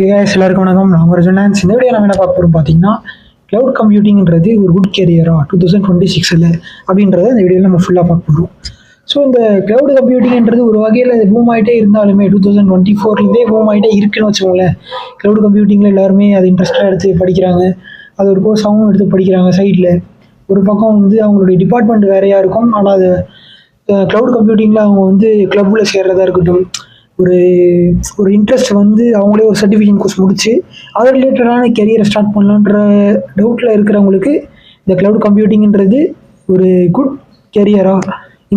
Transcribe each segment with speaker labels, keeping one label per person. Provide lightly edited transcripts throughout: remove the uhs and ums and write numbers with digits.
Speaker 1: எல்லாருக்கும் வணக்கம். நான் ஒரு சொன்னேன் இந்த வீடியோ நம்ம என்ன பார்க்க போகிறோம் பார்த்தீங்கன்னா, க்ளவுட் கம்ப்யூட்டிங்கிறது ஒரு குட் கேரியரா 2026 அப்படின்றத இந்த வீடியோவில் நம்ம ஃபுல்லாக பார்க்க போகிறோம். ஸோ இந்த க்ளவுட் கம்ப்யூட்டிங்கிறது ஒரு வகையில் இது பூம் ஆகிட்டே இருந்தாலுமே 2024லேருந்தே பூம் ஆகிட்டே இருக்குன்னு வச்சுக்கோங்களேன். க்ளவுட் கம்ப்யூட்டிங்கில் எல்லாருமே அது இன்ட்ரெஸ்ட்டாக எடுத்து படிக்கிறாங்க, அது ஒரு கோர்ஸாகவும் எடுத்து படிக்கிறாங்க. சைடில் ஒரு பக்கம் வந்து அவங்களுடைய டிபார்ட்மெண்ட் வேறையாக இருக்கும், ஆனால் அது க்ளவுட் கம்ப்யூட்டிங்கில் அவங்க வந்து க்ளப்பில் சேர்றதா இருக்கட்டும், ஒரு இன்ட்ரெஸ்ட் வந்து அவங்களே ஒரு சர்டிஃபிகேட் கோர்ஸ் முடிச்சு அது ரிலேட்டடான கெரியரை ஸ்டார்ட் பண்ணலான்ற டவுட்டில் இருக்கிறவங்களுக்கு இந்த க்ளவுட் கம்ப்யூட்டிங்கிறது ஒரு குட் கெரியரா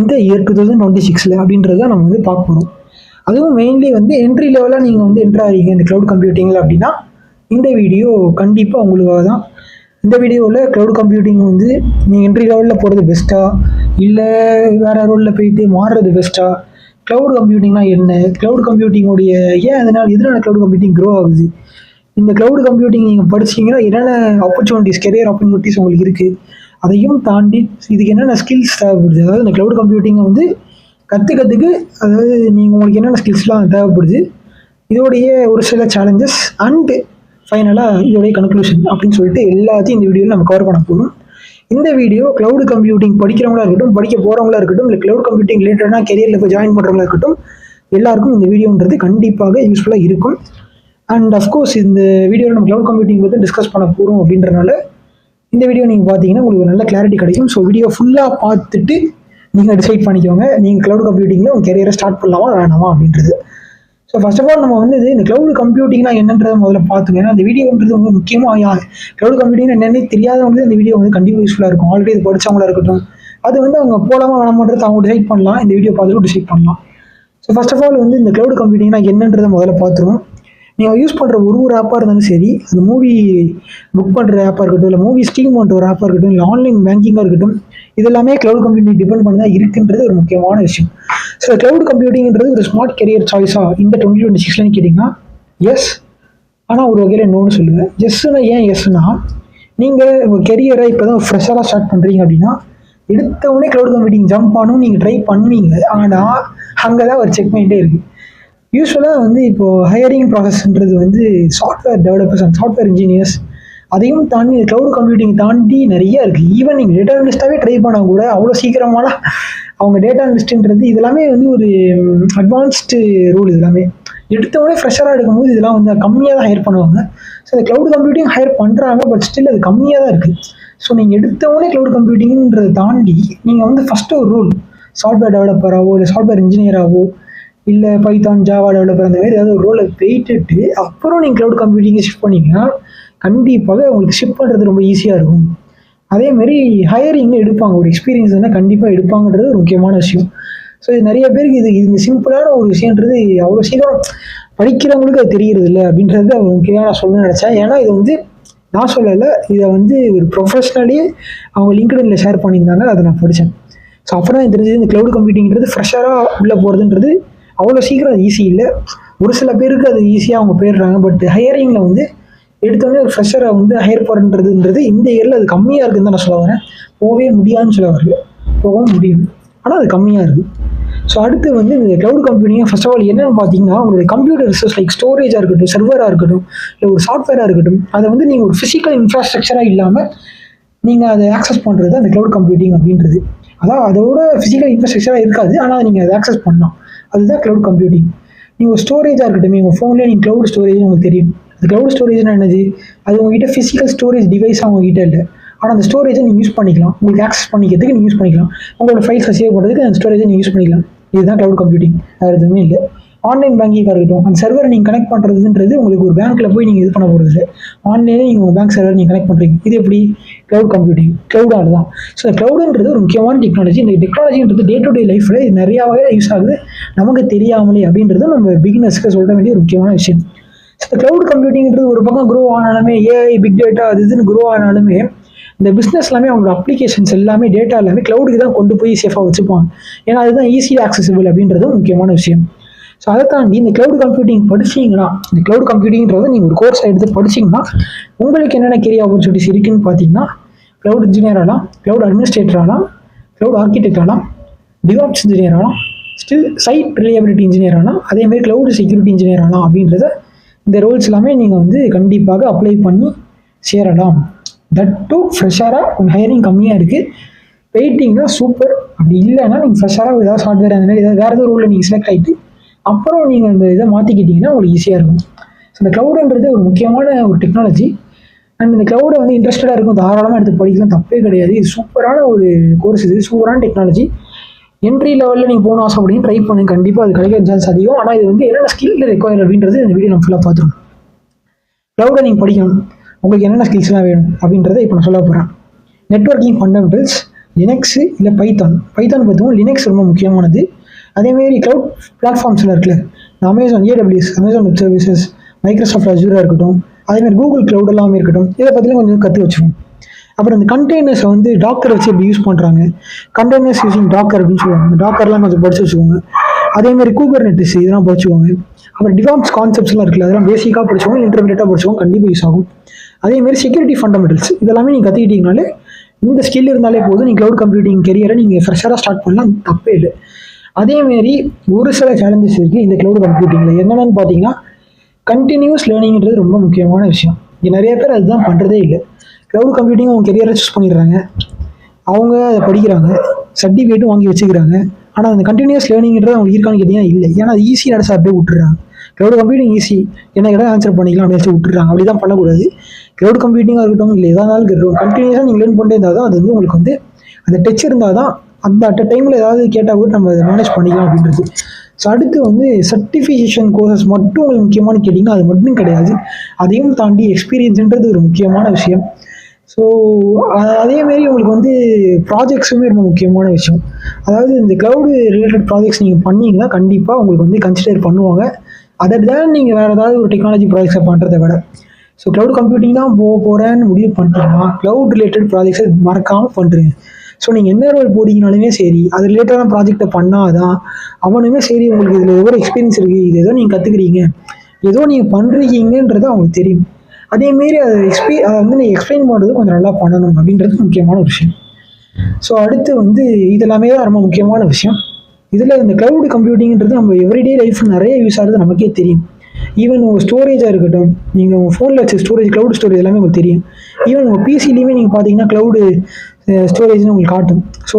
Speaker 1: இந்த இயர் 2026 அப்படின்றத நம்ம வந்து பார்க்க போகிறோம். அதுவும் மெயின்லி வந்து என்ட்ரி லெவலாக நீங்கள் வந்து என்ட்ரு ஆகிறீங்க இந்த க்ளவுட் கம்ப்யூட்டிங்கில் அப்படின்னா இந்த வீடியோ கண்டிப்பாக உங்களுக்காக தான். இந்த வீடியோவில் க்ளவுட் கம்ப்யூட்டிங் வந்து நீங்கள் என்ட்ரி லெவலில் போகிறது பெஸ்ட்டாக இல்லை வேறு ரோலில் போயிட்டு மாறுறது பெஸ்ட்டாக, க்ளவுட் கம்ப்யூட்டிங்னா என்ன, க்ளவுட் கம்ப்யூட்டிங்கோடைய எதனால க்ளவுட் கம்ப்யூட்டிங் க்ரோ ஆகுது, இந்த க்ளவுட் கம்ப்யூட்டிங் நீங்கள் படிச்சிங்கன்னா என்னென்ன ஆப்பர்ச்சுனிட்டிஸ் கெரியர் ஆப்பர்ச்சுனிட்டிஸ் உங்களுக்கு இருக்குது, அதையும் தாண்டி இதுக்கு என்னென்ன ஸ்கில்ஸ் தேவைப்படுது, அதாவது இந்த க்ளவுட் கம்ப்யூட்டிங்கை வந்து கற்றுக்கிறதுக்கு அதாவது நீங்கள் உங்களுக்கு என்னென்ன ஸ்கில்ஸ்லாம் தேவைப்படுது, இதோடைய ஒரு சில சேலஞ்சஸ் அண்டு ஃபைனலாக இதோடைய கன்க்ளூஷன் அப்படின்னு சொல்லிட்டு எல்லாத்தையும் இந்த வீடியோவில் நம்ம கவர் பண்ண போகிறோம். இந்த வீடியோ க்ளவுட் கம்ப்யூட்டிங் படிக்கிறவங்களா இருக்கட்டும், படிக்க போகிறவங்களா இருக்கட்டும், இல்லை க்ளவுட் கம்ப்யூட்டிங் ரிலேட்டடாக கெரியரில் போய் ஜாயின் பண்ணுறவங்களா இருக்கட்டும், எல்லாருக்கும் இந்த வீடியோன்றது கண்டிப்பாக யூஸ்ஃபுல்லாக இருக்கும். அண்ட் அஃப்கோர்ஸ் இந்த வீடியோவில் நம்ம க்ளவுட் கம்ப்யூட்டிங் பற்றி டிஸ்கஸ் பண்ண போகிறோம் அப்படின்றனால இந்த வீடியோ நீங்கள் பார்த்தீங்கன்னா உங்களுக்கு நல்ல கிளாரிட்டி கிடைக்கும். ஸோ வீடியோ ஃபுல்லாக பார்த்துட்டு நீங்கள் டிசைட் பண்ணிக்கோங்க நீங்கள் க்ளவுட் கம்ப்யூட்டிங்கில் உங்கள் கெரியரை ஸ்டார்ட் பண்ணலாமா வேணாமா அப்படின்றது. ஸோ ஃபர்ஸ்ட் ஆஃப் ஆல் நம்ம வந்து இந்த க்ளவுட் கம்ப்யூட்டிங்னா என்னன்றதை முதல்ல பார்த்துங்க. ஏன்னா அந்த வீடியோன்றது வந்து முக்கியமாக க்ளவுட் கம்ப்யூட்டிங் என்னென்னு தெரியாதவங்களுக்கு இந்த வீடியோ வந்து கண்டிப்பாக யூஸ்ஃபுல்லாக இருக்கும். ஆல்ரெடி இது படித்தவங்களா இருக்கட்டும், அது வந்து அவங்க போகலாமா வேணாமன்றது அவங்க டிசைட் பண்ணலாம், இந்த வீடியோ பார்த்துட்டு டிசைட் பண்ணலாம். ஸோ ஃபர்ஸ்ட் ஆஃப் ஆல் வந்து இந்த க்ளவுட் கம்ப்யூட்டிங்னா என்னன்றதை முதல்ல பார்த்துருவோம். நீங்கள் யூஸ் பண்ணுற ஒரு ஆப்பாக இருந்தாலும் சரி, அது மூவி புக் பண்ணுற ஆப்பாக இருக்கட்டும், இல்லை மூவி ஸ்ட்ரீம் பண்ணுற ஒரு ஆப்பாக இருக்கட்டும், இல்லை ஆன்லைன் பேங்கிங்காக இருக்கட்டும், இது எல்லாமே க்ளவுட் கம்ப்யூட்டிங் டிபெண்ட் பண்ணி தான் இருக்குன்றது ஒரு முக்கியமான விஷயம். ஸோ க்ளவுட் கம்ப்யூட்டிங்கிறது ஒரு ஸ்மார்ட் கெரியர் சாய்ஸா இந்த 2026 கேட்டிங்கன்னா எஸ், ஆனால் ஒரு வகையில் நோன்னு சொல்லுவேன். எஸ்ஸுன்னா ஏன் எஸ்னா, நீங்கள் உங்கள் கெரியரை இப்போ தான் ஃப்ரெஷ்ஷராக ஸ்டார்ட் பண்ணுறீங்க அப்படின்னா எடுத்தவொடனே க்ளவுட் கம்ப்யூட்டிங் ஜம்ப் பண்ணணும் நீங்கள் ட்ரை பண்ணுவீங்க. ஆனால் அங்கே தான் ஒரு செக் பாயிண்ட்டே இருக்குது. யூஸ்வலாக வந்து இப்போது ஹையரிங் ப்ராசஸ்ன்றது வந்து software developers and software engineers, அதையும் தாண்டி க்ளவுட் கம்ப்யூட்டிங் தாண்டி நிறைய இருக்குது. ஈவன் நீங்கள் டேட்டா அனலிஸ்ட்டாகவே ட்ரை பண்ணால் கூட அவ்வளோ சீக்கிரமான அவங்க டேட்டா அனலிஸ்ட்ன்றது இதெல்லாமே வந்து ஒரு அட்வான்ஸ்டு ரூல். இதெல்லாமே எடுத்தவொடனே ஃப்ரெஷராக எடுக்கும்போது இதெல்லாம் வந்து கம்மியாக தான் ஹையர் பண்ணுவாங்க. ஸோ இந்த க்ளவுட் கம்ப்யூட்டிங் ஹையர் பண்ணுறாங்க, பட் ஸ்டில் அது கம்மியாக தான் இருக்குது. ஸோ நீங்கள் எடுத்தவொடனே க்ளவுட் கம்ப்யூட்டிங்கிறத தாண்டி நீங்கள் வந்து ஃபஸ்ட்டு ஒரு ரூல் சாஃப்ட்வேர் டெவலப்பராகவோ இல்லை சாஃப்ட்வேர் இன்ஜினியராகவோ இல்லை பைத்தான் ஜாவா டெவலப்பர் அந்த மாதிரி ஏதாவது ஒரு ரோலை போயிட்டு அப்புறம் நீங்கள் க்ளவுட் கம்ப்யூட்டிங்கை ஷிஃப்ட் பண்ணிங்கன்னா கண்டிப்பாக உங்களுக்கு ஷிஃப்ட் பண்ணுறது ரொம்ப ஈஸியாக இருக்கும். அதேமாதிரி ஹையரிங் எடுப்பாங்க, ஒரு எக்ஸ்பீரியன்ஸ் இருந்தால் கண்டிப்பாக எடுப்பாங்கன்றது ஒரு முக்கியமான விஷயம். ஸோ இது நிறைய பேருக்கு இந்த சிம்பிளான ஒரு விஷயன்றது அவ்வளோ சீக்கிரம் படிக்கிறவங்களுக்கு அது தெரிகிறது இல்லை அப்படின்றது அவர் முக்கியமாக நான் சொல்லணும்னு நினச்சேன். ஏன்னா இது வந்து நான் சொல்லலை, இதை வந்து ஒரு ப்ரொஃபஷ்னலி அவங்க லிங்க்டின்ல ஷேர் பண்ணியிருந்தாங்க, அதை நான் படித்தேன். ஸோ அப்புறம் எனக்கு தெரிஞ்சது இந்த க்ளவுட் கம்ப்யூட்டிங்கிறது ஃப்ரெஷராக உள்ளே போகிறதுன்றது அவ்வளோ சீக்கிரம் அது ஈஸி இல்லை. ஒரு சில பேருக்கு அது ஈஸியாக அவங்க போயிடுறாங்க, பட் ஹையரிங்கில் வந்து எடுத்தோடனே ஒரு ஃப்ரெஷரை வந்து ஹையர் பண்ணுறதுன்றது இந்த இயரில் அது கம்மியாக இருக்குதுன்னு தான் நான் சொல்ல வரேன். போகவே முடியாதுன்னு சொல்ல வரல, போகவும் முடியும், ஆனால் அது கம்மியாக இருக்குது. ஸோ அடுத்து வந்து இந்த cloud computing first of all என்னென்னு பார்த்தீங்கன்னா, உங்களுடைய கம்ப்யூட்டர் ரிசோர்ஸ் லைக் ஸ்டோரேஜாக இருக்கட்டும், சர்வராக இருக்கட்டும், இல்லை ஒரு சாஃப்ட்வேராக இருக்கட்டும், அதை வந்து நீங்கள் ஒரு ஃபிசிக்கல் இன்ஃப்ராஸ்ட்ரக்சராக இல்லாமல் நீங்கள் அதை ஆக்சஸ் பண்ணுறது அந்த க்ளவுட் கம்ப்யூட்டிங் அப்படின்றது. அதான் அதோட ஃபிசிக்கல் இன்ஃப்ராஸ்ட்ரக்சராக இருக்காது, ஆனால் நீங்கள் அதை ஆக்சஸ் பண்ணலாம், அதுதான் க்ளவுட் கம்ப்யூட்டிங். நீங்கள் ஒரு ஸ்டோரேஜாக இருக்கட்டும், உங்கள் ஃபோன்லேயே நீங்கள் க்ளவுட் ஸ்டோரேஜ் உங்களுக்கு தெரியும். அந்த க்ளவுட் ஸ்டோரேஜ்னா என்னது, அது உங்ககிட்ட ஃபிசிக்கல் ஸ்டோரேஜ் டிவைஸாக உங்ககிட்ட இல்லை, ஆனால் அந்த ஸ்டோரேஜை நீங்கள் யூஸ் பண்ணிக்கலாம், உங்களுக்கு ஆக்சஸ் பண்ணிக்கிறதுக்கு நீங்கள் யூஸ் பண்ணிக்கலாம், உங்களோட ஃபைல்ஸை சேவ் பண்ணுறதுக்கு அந்த ஸ்டோரேஜை நீங்கள் யூஸ் பண்ணிக்கலாம். இதுதான் க்ளவுட் கம்ப்யூட்டிங், வேறு எதுவுமே இல்லை. ஆன்லைன் பேங்கிங்காக இருக்கட்டும், அந்த சர்வரை நீங்கள் கனெக்ட் பண்ணுறதுன்றது உங்களுக்கு ஒரு பேங்க்கில் போய் நீங்கள் இது பண்ண போகிறது இல்லை, ஆன்லைனே நீங்கள் உங்கள் பேங்க் சர்வர் நீங்கள் கனெக்ட் பண்ணுறீங்க. இது எப்படி க்ளவுட் கம்ப்யூட்டிங், க்ளவுடாக தான். ஸோ க்ளவுடுன்றது ஒரு முக்கியமான டெக்னாலஜி. இந்த டெக்னாலஜின்றது டே டு டே லைஃப்பில் இது நிறையா வகையில் யூஸ் ஆகுது, நமக்கு தெரியாமலே அப்படின்றது நம்ம பிகினர்ஸ்க்கு சொல்ல வேண்டிய ஒரு முக்கியமான விஷயம். ஸோ க்ளவுட் கம்ப்யூட்டிங்கிறது ஒரு பக்கம் க்ரோ ஆனாலுமே, ஏஐ பிக் டேட்டா அது இதுன்னு க்ரோ ஆனாலுமே இந்த பிஸ்னஸ் எல்லாமே அவங்களோட அப்ளிகேஷன்ஸ் எல்லாமே டேட்டா எல்லாமே க்ளவுடுக்கு தான் கொண்டு போய் சேஃபாக வச்சுப்பாங்க. ஏன்னா அதுதான் ஈஸியாக ஆக்சசிபிள் அப்படின்றது முக்கியமான விஷயம். ஸோ அதை தாண்டி இந்த க்ளவுட் கம்ப்யூட்டிங் படிச்சிங்கன்னா, இந்த க்ளவுட் கம்ப்யூட்டிங்கிறது நீங்கள் ஒரு கோர்ஸ் எடுத்து படிச்சிங்கன்னா உங்களுக்கு என்னென்ன கெரியர் ஆப்பர்ச்சுனிட்டிஸ் இருக்குதுன்னு பார்த்தீங்கன்னா, க்ளவுட் இன்ஜினியர் ஆகலாம், க்ளவுட் அட்மினிஸ்ட்ரேட்டர் ஆகலாம், க்ளவுட் ஆர்கிடெக்ட் ஆகலாம், டிவாப்ஸ் இன்ஜினியர் ஆகலாம், ஸ்டில் சைட் ரிலையபிலிட்டி இன்ஜினியர் ஆகலாம், அதேமாதிரி க்ளவுட் செக்யூரிட்டி இன்ஜினியர் ஆகலாம் அப்படின்றத இந்த ரோல்ஸ் எல்லாமே நீங்கள் வந்து கண்டிப்பாக அப்ளை பண்ணி சேரலாம். தட் டூ ஃப்ரெஷராக கொஞ்சம் ஹையரிங் கம்மியாக இருக்குது. வெயிட்டிங்னா சூப்பர். அப்படி இல்லைன்னா நீங்கள் ஃப்ரெஷராக ஏதாவது சாஃப்ட்வேர் அந்த மாதிரி ஏதாவது வேறு ஏதாவது ரோலில் நீங்கள் செலக்ட் ஆகிட்டு அப்புறம் நீங்கள் இந்த இதை மாற்றிக்கிட்டிங்கன்னா உங்களுக்கு ஈஸியாக இருக்கும். ஸோ இந்த க்ளவுடுன்றது ஒரு முக்கியமான ஒரு டெக்னாலஜி. அண்ட் இந்த க்ளவுடை வந்து இன்ட்ரெஸ்டடாக இருக்கும், தாராளமாக எடுத்து படிக்கலாம், தப்பே கிடையாது. இது சூப்பரான ஒரு கோர்ஸ், இது சூப்பரான டெக்னாலஜி. என்ட்ரி லெவலில் நீங்கள் போகணும் ஆசைப்படிங்க, ட்ரை பண்ணுங்க, கண்டிப்பாக அது கிடைக்கிற சான்ஸ் அதிகம். ஆனால் இது வந்து என்னென்ன ஸ்கில் ரெக்வயர் அப்படின்றது இந்த வீடியோ நம்ம ஃபுல்லாக பார்த்துருவோம். க்ளவுடை நீங்கள் படிக்கணும், உங்களுக்கு என்னென்ன ஸ்கில்ஸ்லாம் வேணும் அப்படின்றத இப்போ நான் சொல்ல போகிறேன். நெட்வொர்க்கிங் ஃபண்டமெண்டல்ஸ், லினக்ஸு இல்லை பைத்தான் பார்த்துக்கோங்க. லினக்ஸ் ரொம்ப முக்கியமானது. அதேமாரி க்ளவுட் பிளாட்ஃபார்ம்ஸில் இருக்குல்ல, Amazon AWS, Amazon web services, Microsoft அஜூராக இருக்கட்டும், அதேமாதிரி கூகுள் க்ளவுட் எல்லாமே இருக்கட்டும், இதை பற்றிலாம் கொஞ்சம் கற்று வச்சுக்கோங்க. அப்புறம் இந்த கண்டெய்னர்ஸை வந்து டாக்கர் வச்சு எப்படி யூஸ் பண்ணுறாங்க, கண்டெய்னர்ஸ் யூஸிங் டாக்கர் அப்படின்னு சொல்லுவாங்க, இந்த டாக்கர்லாம் கொஞ்சம் படிச்சு வச்சுக்கோங்க. அதேமாதிரி குபர்நெட்டிஸ் இதெல்லாம் படிச்சுக்கோங்க. அப்புறம் டிவாப்ஸ் கான்செப்ட்ஸ்லாம் இருக்குல்ல, அதெல்லாம் பேசிக்காக படிச்சுக்கோங்க, இன்டர்மீடியட்டாக படிச்சுக்கோங்க, கண்டிப்பாக யூஸ் ஆகும். அதேமாதிரி செக்யூரிட்டி ஃபண்டமெண்டல்ஸ் இதெல்லாமே நீங்கள் கற்றுக்கிட்டீங்கனாலே, இந்த ஸ்கில் இருந்தாலே போதும், நீங்கள் க்ளவுட் கம்ப்யூட்டிங் கெரியரை நீங்கள் ஃப்ரெஷராக ஸ்டார்ட் பண்ணலாம், தப்பே இல்லை. அதேமாரி ஒரு சில சேலஞ்சஸ் இருக்குது இந்த க்ளவுட் கம்ப்யூட்டிங்கில். என்னென்னு பார்த்தீங்கன்னா, கண்டினியூஸ் லேர்னிங்கிறது ரொம்ப முக்கியமான விஷயம். இங்கே நிறைய பேர் அதுதான் பண்ணுறதே இல்லை. க்ளவுட் கம்ப்யூட்டிங் அவங்க கெரியரை சூஸ் பண்ணிடுறாங்க, அவங்க அதை படிக்கிறாங்க, சர்டிஃபிகேட்டும் வாங்கி வச்சுக்கிறாங்க. ஆனால் அந்த கண்டினியூஸ் லேர்னிங்கிறது அவங்களுக்கு இருக்கான்னு கேட்டிங்கன்னா இல்லை. ஏன்னா அது ஈஸி நடசா அப்படியே விட்டுறாங்க. க்ளவுட் கம்ப்யூட்டிங் ஈஸி, என்ன கேட்டால் ஆன்சர் பண்ணிக்கலாம் அப்படின்னு விட்டுறாங்க. அப்படி தான் பண்ணக்கூடாது. க்ளவுட் கம்ப்யூட்டிங்காக இருக்கட்டும், இல்லை எதாவது இருக்கட்டும், கண்டினியூஸாக நீங்கள் லேர்ன் பண்ணிட்டே இருந்தால் தான் அது வந்து உங்களுக்கு வந்து அந்த டச் இருந்தால் தான் அந்த அட் டைமில் ஏதாவது கேட்டால் கூட நம்ம அதை மேனேஜ் பண்ணிக்கலாம் அப்படின்றது. ஸோ அடுத்து வந்து சர்டிஃபிகேஷன் கோர்சஸ் மட்டும் உங்களுக்கு முக்கியமானு கேட்டிங்கன்னா அது மட்டும் கிடையாது. அதையும் தாண்டி எக்ஸ்பீரியன்ஸுன்றது ஒரு முக்கியமான விஷயம். ஸோ அதேமாரி உங்களுக்கு வந்து ப்ராஜெக்ட்ஸுமே ரொம்ப முக்கியமான விஷயம். அதாவது இந்த க்ளவுடு ரிலேட்டட் ப்ராஜெக்ட்ஸ் நீங்கள் பண்ணிங்கன்னா கண்டிப்பாக உங்களுக்கு வந்து கன்சிடர் பண்ணுவாங்க. அதை தான் நீங்கள் வேறு ஏதாவது ஒரு டெக்னாலஜி ப்ராஜெக்ட்ஸை பண்ணுறதை விட. ஸோ க்ளவுட் கம்ப்யூட்டிங் தான் போகிறேன்னு முடிவு பண்ணிட்டீங்கன்னா க்ளவுட் ரிலேட்டட் ப்ராஜெக்ட்ஸை மறக்காமல் பண்ணுறீங்க. ஸோ நீங்கள் என்ன ரோல் போறீங்கனாலுமே சரி, அது ரிலேட்டடான ப்ராஜெக்டை பண்ணாதான் அவனுமே சரி உங்களுக்கு இதில் ஒவ்வொரு எக்ஸ்பீரியன்ஸ் இருக்குது, இது ஏதோ நீங்கள் கற்றுக்குறீங்க, ஏதோ நீங்கள் பண்ணுறீங்கன்றது அவங்களுக்கு தெரியும். அதேமாரி அதை வந்து நீங்கள் எக்ஸ்பிளைன் பண்ணுறது கொஞ்சம் நல்லா பண்ணணும் அப்படின்றது முக்கியமான ஒரு விஷயம். ஸோ அடுத்து வந்து இதெல்லாமே தான் ரொம்ப முக்கியமான விஷயம். இதில் இந்த க்ளவுட் கம்ப்யூட்டிங்கிறது நம்ம எவ்ரிடே லைஃப்பில் நிறைய யூஸ் ஆகிறது நமக்கே தெரியும். ஈவன் உங்கள் ஸ்டோரேஜாக இருக்கட்டும், நீங்கள் உங்கள் ஃபோனில் வச்ச ஸ்டோரேஜ், க்ளவுட் ஸ்டோரேஜ் எல்லாமே உங்களுக்கு தெரியும். ஈவன் உங்கள் பிசிலையுமே நீங்கள் பார்த்தீங்கன்னா க்ளவுடு ஸ்டோரேஜ்னு உங்களுக்கு காட்டும். ஸோ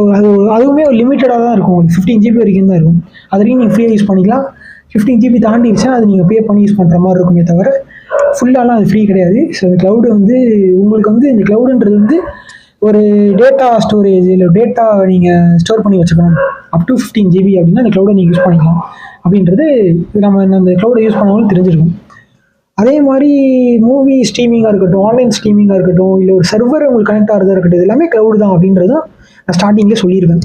Speaker 1: அதுவுமே ஒரு லிமிட்டடாக தான் இருக்கும், உங்களுக்கு 15 GB வரைக்கும் தான் இருக்கும். அது வரைக்கும் நீங்கள் ஃப்ரீயாக யூஸ் பண்ணிக்கலாம். 15 GB தாண்டிடுச்சா அது நீங்கள் பே பண்ணி யூஸ் பண்ணுற மாதிரி இருக்குமே தவிர ஃபுல்லாலாம் அது ஃப்ரீ கிடையாது. ஸோ க்ளவுடு வந்து உங்களுக்கு வந்து இந்த க்ளவுடுன்றது வந்து ஒரு டேட்டா ஸ்டோரேஜ் இல்லை டேட்டா நீங்கள் ஸ்டோர் பண்ணி வச்சுக்கணும் அப் டு 15 GB அப்படின்னா அந்த க்ளவுடை நீங்கள் யூஸ் பண்ணிக்கலாம் அப்படின்றது நம்ம அந்த க்ளவுடை யூஸ் பண்ணவங்களும் தெரிஞ்சிருக்கும். அதே மாதிரி மூவி ஸ்ட்ரீமிங்காக இருக்கட்டும், ஆன்லைன் ஸ்ட்ரீமிங்காக இருக்கட்டும், இல்லை ஒரு சர்வர் உங்களுக்கு கனெக்ட் ஆகிறதா இருக்கட்டும், இது எல்லாமே க்ளவுடு தான் அப்படின்றது நான் ஸ்டார்டிங்லேயே சொல்லியிருக்கேன்.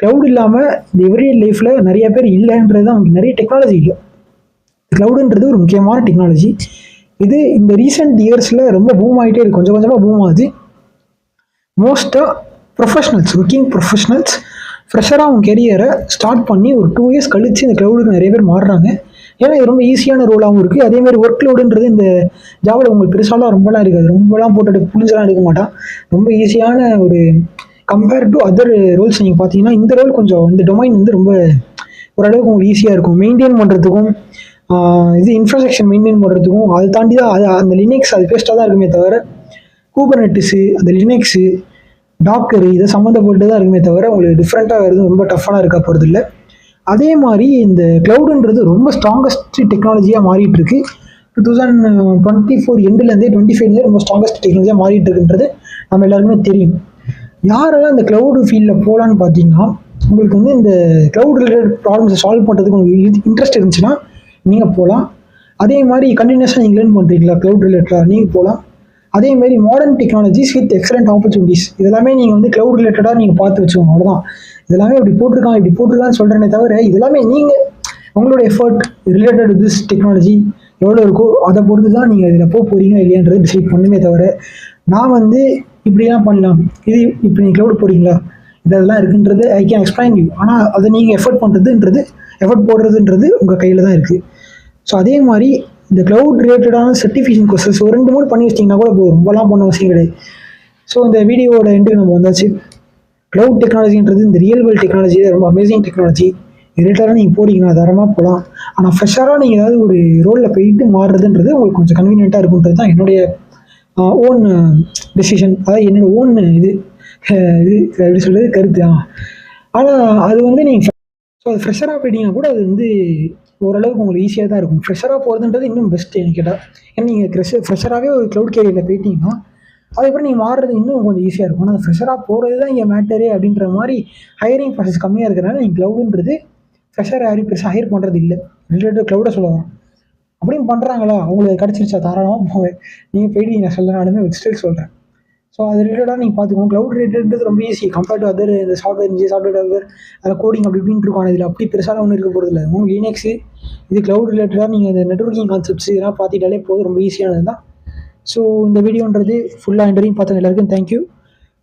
Speaker 1: க்ளவுட் இல்லாமல் இந்த எவ்ரிடே லைஃப்பில் நிறைய பேர் இல்லைன்றது தான், அவங்களுக்கு நிறைய டெக்னாலஜி இல்லை. க்ளவுடுன்றது ஒரு முக்கியமான டெக்னாலஜி. இது இந்த ரீசெண்ட் இயர்ஸில் ரொம்ப பூம் ஆகிட்டே இருக்குது, கொஞ்சம் கொஞ்சமாக பூம் ஆகுது. மோஸ்ட்டாக ப்ரொஃபஷனல்ஸ், ஒர்க்கிங் ப்ரொஃபஷனல்ஸ் ஃப்ரெஷராக அவங்க கெரியரை ஸ்டார்ட் பண்ணி ஒரு 2 years கழித்து இந்த க்ளவுடுக்கு நிறைய பேர் மாறுறாங்க. ஏன்னா இது ரொம்ப ஈஸியான ரோலாகவும் இருக்குது. அதேமாதிரி ஒர்க் லோடுன்றது இந்த ஜாபில் உங்களுக்கு பெருசாலாம் ரொம்பலாம் இருக்காது, ரொம்பலாம் போட்டு புளிஞ்செல்லாம் எடுக்க மாட்டான். ரொம்ப ஈஸியான ஒரு கம்பேர் டு அதர் ரோல்ஸ் நீங்கள் பார்த்தீங்கன்னா இந்த ரோல் கொஞ்சம் இந்த டொமைன் வந்து ரொம்ப ஓரளவுக்கு உங்களுக்கு ஈஸியாக இருக்கும் மெயின்டைன் பண்ணுறதுக்கும். இது இன்ஃப்ராஸ்ட்ரக்சர் மெயின்டைன் பண்ணுறதுக்கும் அதை தாண்டி தான் அது அந்த லினக்ஸ் அது பெஸ்ட்டாக தான் இருக்குமே தவிர கூபர்நெட்டிஸு அந்த லினக்ஸு டாக்கரு இதை சம்மந்தப்பட்டு தான் இருக்குமே தவிர உங்களுக்கு டிஃப்ரெண்ட்டாக வருது ரொம்ப டஃப்பாக இருக்க போகிறது இல்லை. அதே மாதிரி இந்த க்ளவுடுன்றது ரொம்ப ஸ்ட்ராங்கஸ்ட் டெக்னாலஜியாக மாறிட்டு இருக்கு. 2024 எண்டுலேருந்தே 25 ரொம்ப ஸ்ட்ராங்கஸ்ட் டெக்னாலஜியாக மாறிட்டு இருக்குன்றது நம்ம எல்லாருக்குமே தெரியும். யாரெல்லாம் இந்த க்ளவுடு ஃபீல்டில் போகலான்னு பார்த்தீங்கன்னா, உங்களுக்கு வந்து இந்த க்ளவுட் ரிலேட்டட் ப்ராப்ளம்ஸை சால்வ் பண்ணுறதுக்கு உங்களுக்கு இன்ட்ரெஸ்ட் இருந்துச்சுன்னா நீங்கள் போகலாம். அதே மாதிரி கண்டினியூஸாக நீங்கள் லேர்ன் பண்ணுறீங்களா க்ளவுட் ரிலேட்டடாக நீங்கள் போகலாம். அதே மாதிரி modern technologies with excellent opportunities இதெல்லாமே நீங்கள் வந்து க்ளவுட் ரிலேட்டடாக நீங்கள் பார்த்து வச்சுக்கோங்க. அவ்வளோதான். இதெல்லாமே இப்படி போட்டிருக்கான்னு சொல்கிறேனே தவிர இதெல்லாமே நீங்கள் உங்களோட எஃபர்ட் ரிலேட்டட் திஸ் டெக்னாலஜி எவ்வளோ இருக்கோ அதை பொறுத்து தான் நீங்கள் இதில் போகிறீங்க இல்லையான்றது டிசைட் பண்ணுமே தவிர நான் வந்து இப்படிலாம் பண்ணலாம், இது இப்படி நீங்கள் க்ளவுட் போகிறீங்களா இதெல்லாம் இருக்குன்றது ஐ கேன் எக்ஸ்பிளைன் யூ. ஆனால் அதை நீங்கள் எஃபர்ட் போடுறதுன்றது உங்கள் கையில் தான் இருக்குது. ஸோ அதே மாதிரி இந்த க்ளவுட் ரிலேட்டடான சர்டிஃபிகேஷன் கோர்சஸ் ஒரு 2-3 பண்ணி வச்சிட்டிங்கன்னா கூட போதும், ரொம்பலாம் பண்ண அவசியம் கிடையாது. ஸோ இந்த வீடியோவோட எண்டுக்கு நம்ம வந்தாச்சு. க்ளவுட் டெக்னாலஜின்றது இந்த ரியல் வேர்ல்ட் டெக்னாலஜியில் ரொம்ப அமேசிங் டெக்னாலஜி. ரிலேட்டடாக நீங்கள் போறீங்கன்னா தரமாக போகலாம். ஆனால் ஃப்ரெஷராக நீங்கள் ஏதாவது ஒரு ரோலில் போயிட்டு மாறுறதுன்றது உங்களுக்கு கொஞ்சம் கன்வீனியண்ட்டாக இருக்குன்றது தான் என்னுடைய ஓன் டெசிஷன். அதாவது என்னோட ஓன் இது எப்படி சொல்கிறது கருத்து. ஆனால் அது வந்து நீங்கள் ஸோ அது ஃப்ரெஷராக போயிட்டீங்கன்னா கூட அது வந்து ஓரளவுக்கு உங்களுக்கு ஈஸியாக தான் இருக்கும். ஃப்ரெஷராக போகிறதுன்றது இன்னும் பெஸ்ட்டு எனக்கு கேட்டால். ஏன்னா நீங்கள் ஃப்ரெஷராகவே ஒரு க்ளவுட் கேரியரில் போயிட்டீங்கன்னா அதுக்கப்புறம் நீங்கள் மாறுறது இன்னும் கொஞ்சம் ஈஸியாக இருக்கும். ஆனால் ஃப்ரெஷராக போகிறது தான் இங்கே மேட்டரு அப்படின்ற மாதிரி ஹையரிங் ப்ராசஸ் கம்மியாக இருக்கிறனால நீங்கள் க்ளவுடுன்றது ஃப்ரெஷர் யாரையும் பெருசாக ஹையர் பண்ணுறது இல்லை. ரிலேட்டட் க்ளவுடை சொல்லலாம். அப்படியும் பண்ணுறாங்களா அவங்களுக்கு கிடச்சிருச்சா தாராளமாக போவேன். நீங்கள் போயிட்டு நான் சொல்லனாலுமே ஸ்டில் சொல்கிறேன். ஸோ அது ரிலேட்டடாக நீங்கள் பார்த்துக்கோங்க. க்ளவுட் ரிலேட்டட் ரொம்ப ஈஸி கம்பேர்ட் டு அதர் இந்த சாஃப்ட்வேர் இன்ஜினியர் சாஃப்ட்வேர் டெவலப்பர் அதில் கோடிங் அப்படி இப்படின்னு இருக்கும். இதில் அப்படி பெருசாக ஒன்றும் இருக்க போகிறது இல்லை. உங்களுக்கு லினக்ஸு இது க்ளவுட் ரிலேட்டடாக நீங்கள் இந்த நெட்வொர்க்கிங் கான்செப்ட்ஸ் இதெல்லாம் பார்த்துட்டாலே போதும். ரொம்ப ஈஸியானது தான். ஸோ இந்த வீடியோன்றது ஃபுல்லாக இன்டர்வியூ பார்த்தவங்க எல்லாருக்கும் தேங்க்யூ.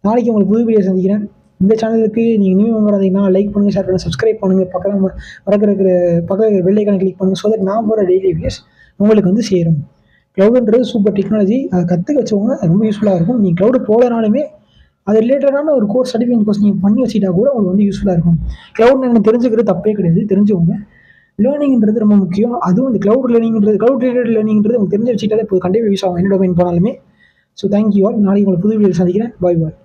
Speaker 1: நாளைக்கு உங்களுக்கு புது வீடியோ சந்திக்கிறேன். இந்த சேனலுக்கு நீங்கள் நியூ மெம்பர் இருந்தீங்கன்னா லைக் பண்ணுங்கள், ஷேர் பண்ணுங்கள், சப்ஸ்கிரைப் பண்ணுங்கள். பக்கத்தில் பெல் ஐக்கானை கிளிக் பண்ணுங்கள். ஸோ தட் நான் போகிற டெய்லி வீடியோஸ் உங்களுக்கு வந்து சேரும். க்ளவுடுன்றது சூப்பர் டெக்னாலஜி. அதை கற்றுக்க வச்சவங்க ரொம்ப யூஸ்ஃபுல்லாக இருக்கும். நீங்கள் க்ளவுடு போகலனாலுமே அது ரிலேட்டடான ஒரு கோர்ஸ் சர்டிஃபிகேட் கோர்ஸ் நீங்கள் பண்ணி வச்சுட்டா கூட உங்களுக்கு வந்து யூஸ்ஃபுல்லாக இருக்கும். க்ளவுட் எனக்கு தெரிஞ்சுக்கிறது தப்பே கிடையாது. தெரிஞ்சவங்க லேர்னிங்கிறது ரொம்ப முக்கியம். அதுவும் இந்த க்ளவுட் ரிலேட்டட் லேர்னிங்கிறது உங்களுக்கு தெரிஞ்சு வச்சுட்டாலே இப்போ கண்டிப்பாக யூஸ் ஆகும். என்ன டொமைன் போனாலுமே. So thank you all. நாளைக்கு உங்களுக்கு புது வீடியோ சந்திக்கிறேன். பாய் பாய்.